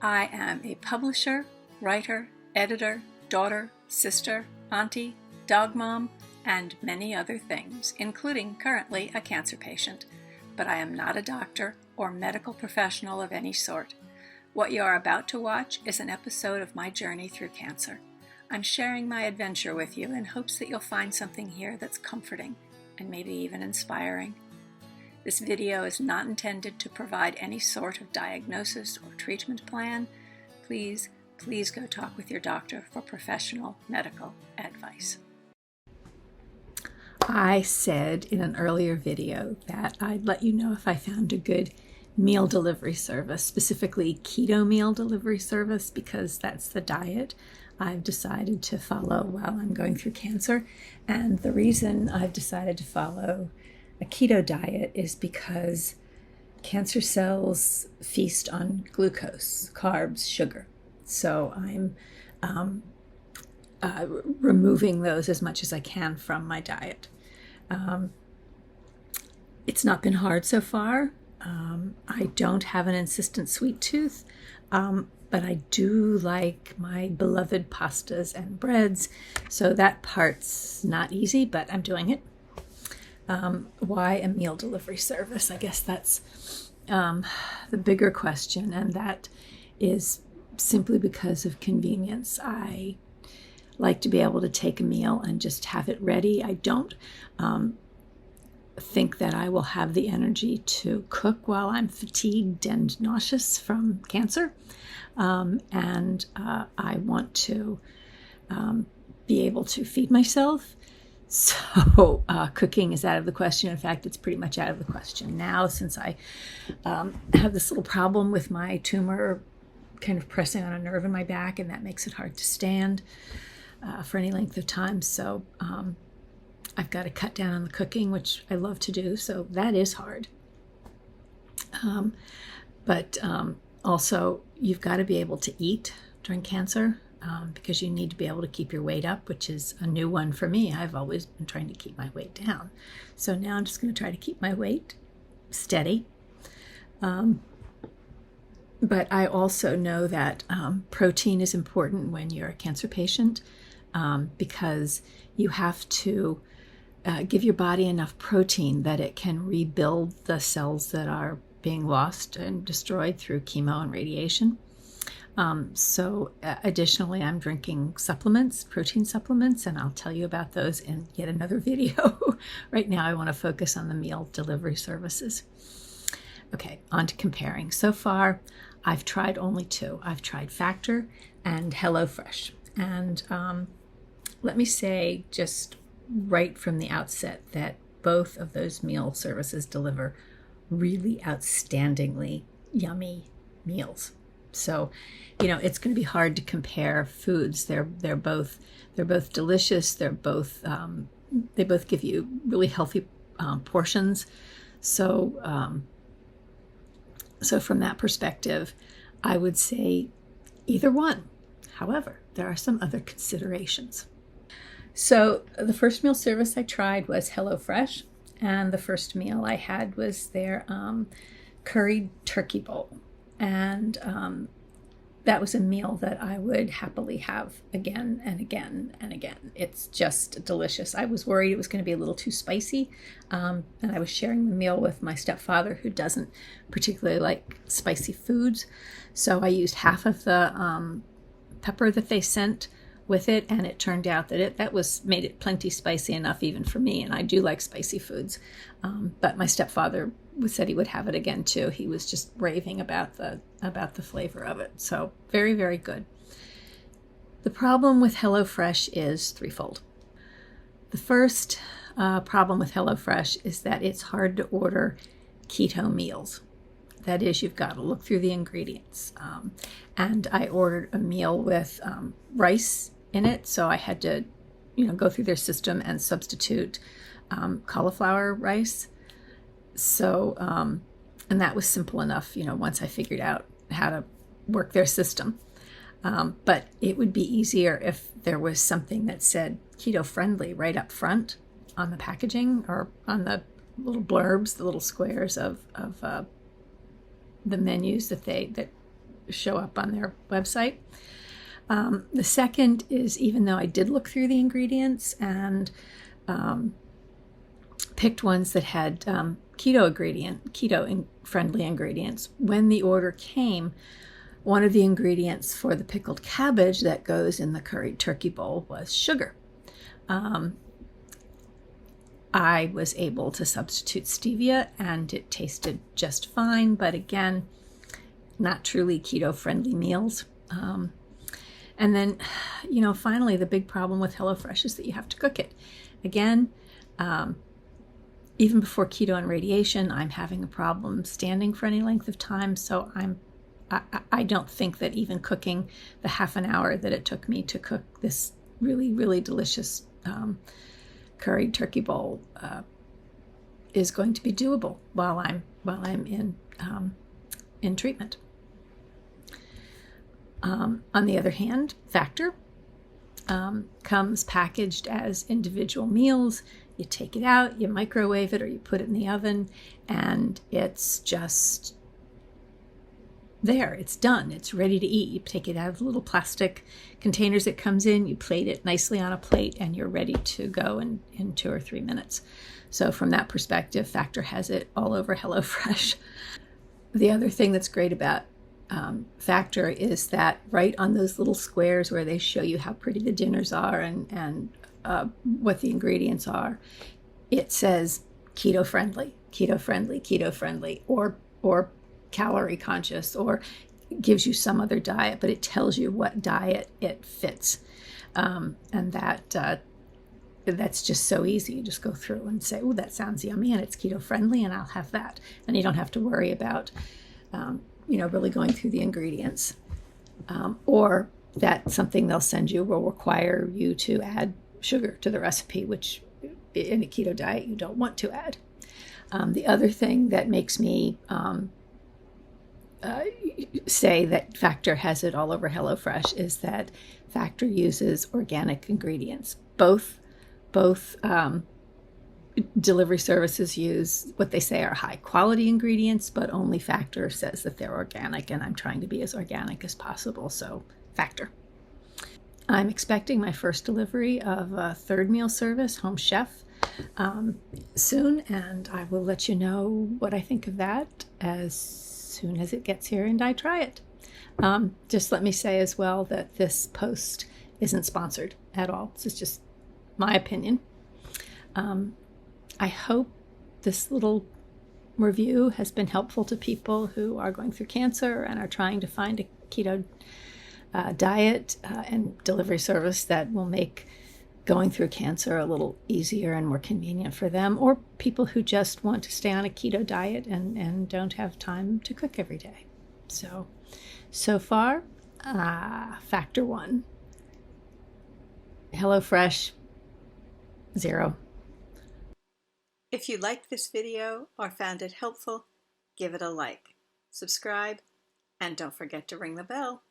I am a publisher, writer, editor, daughter, sister, auntie, dog mom, and many other things, including currently a cancer patient. But I am not a doctor or medical professional of any sort. What you are about to watch is an episode of my journey through cancer. I'm sharing my adventure with you in hopes that you'll find something here that's comforting and maybe even inspiring. This video is not intended to provide any sort of diagnosis or treatment plan. Please go talk with your doctor for professional medical advice. I said in an earlier video that I'd let you know if I found a good meal delivery service, specifically keto meal delivery service, because that's the diet I've decided to follow while I'm going through cancer. And the reason I've decided to follow a keto diet is because cancer cells feast on glucose, carbs, sugar. So I'm removing those as much as I can from my diet. It's not been hard so far. I don't have an insistent sweet tooth, but I do like my beloved pastas and breads. So that part's not easy, but I'm doing it. Why a meal delivery service? I guess that's the bigger question, and that is simply because of convenience. I like to be able to take a meal and just have it ready. I don't think that I will have the energy to cook while I'm fatigued and nauseous from cancer, and I want to be able to feed myself. So cooking is out of the question. In fact, it's pretty much out of the question now, since I have this little problem with my tumor kind of pressing on a nerve in my back, and that makes it hard to stand for any length of time. So I've got to cut down on the cooking, which I love to do. So that is hard. But also, you've got to be able to eat during cancer. Because you need to be able to keep your weight up, which is a new one for me. I've always been trying to keep my weight down. So now I'm just going to try to keep my weight steady. But I also know that protein is important when you're a cancer patient, because you have to give your body enough protein that it can rebuild the cells that are being lost and destroyed through chemo and radiation. Additionally, I'm drinking supplements, protein supplements, and I'll tell you about those in yet another video. Right now, I want to focus on the meal delivery services. Okay, on to comparing. So far, I've tried only two. I've tried Factor and HelloFresh. And let me say just right from the outset that both of those meal services deliver really outstandingly yummy meals. So, it's going to be hard to compare foods. They're both delicious. They both give you really healthy portions. So from that perspective, I would say either one. However, there are some other considerations. So the first meal service I tried was HelloFresh, and the first meal I had was their curried turkey bowl. And that was a meal that I would happily have again and again and again. It's just delicious. I was worried it was going to be a little too spicy, and I was sharing the meal with my stepfather, who doesn't particularly like spicy foods. So I used half of the pepper that they sent with it, and it turned out that that made it plenty spicy enough even for me, and I do like spicy foods. But my stepfather said he would have it again too. He was just raving about the flavor of it. So very, very good. The problem with HelloFresh is threefold. The first problem with HelloFresh is that it's hard to order keto meals. That is, you've got to look through the ingredients. And I ordered a meal with rice in it, so I had to, go through their system and substitute cauliflower rice. So, and that was simple enough, once I figured out how to work their system. But it would be easier if there was something that said keto friendly right up front on the packaging, or on the little blurbs, the little squares of the menus that show up on their website. The second is, even though I did look through the ingredients and picked ones that had keto-friendly ingredients, when the order came, one of the ingredients for the pickled cabbage that goes in the curried turkey bowl was sugar. I was able to substitute stevia and it tasted just fine, but again, not truly keto-friendly meals. And then, finally, the big problem with HelloFresh is that you have to cook it. Again, even before keto and radiation, I'm having a problem standing for any length of time, so I don't think that even cooking the half an hour that it took me to cook this really, really delicious curried turkey bowl is going to be doable while I'm in treatment. On the other hand, Factor comes packaged as individual meals. You take it out, you microwave it, or you put it in the oven, and it's just there. It's done. It's ready to eat. You take it out of the little plastic containers it comes in, you plate it nicely on a plate, and you're ready to go in 2 or 3 minutes. So from that perspective, Factor has it all over HelloFresh. The other thing that's great about Factor is that right on those little squares where they show you how pretty the dinners are and what the ingredients are, it says keto friendly, keto friendly, keto friendly, or calorie conscious, or gives you some other diet, but it tells you what diet it fits. And that's just so easy. You just go through and say, oh, that sounds yummy and it's keto friendly and I'll have that. And you don't have to worry about really going through the ingredients, or that something they'll send you will require you to add sugar to the recipe, which in a keto diet you don't want to add. The other thing that makes me say that Factor has it all over HelloFresh is that Factor uses organic ingredients. Both delivery services use what they say are high quality ingredients, but only Factor says that they're organic, and I'm trying to be as organic as possible, so Factor. I'm expecting my first delivery of a third meal service, Home Chef, soon, and I will let you know what I think of that as soon as it gets here and I try it. Just let me say as well that this post isn't sponsored at all. This is just my opinion. I hope this little review has been helpful to people who are going through cancer and are trying to find a keto diet and delivery service that will make going through cancer a little easier and more convenient for them, or people who just want to stay on a keto diet and don't have time to cook every day. So far, Factor 1. HelloFresh, 0. If you liked this video or found it helpful, give it a like, subscribe, and don't forget to ring the bell.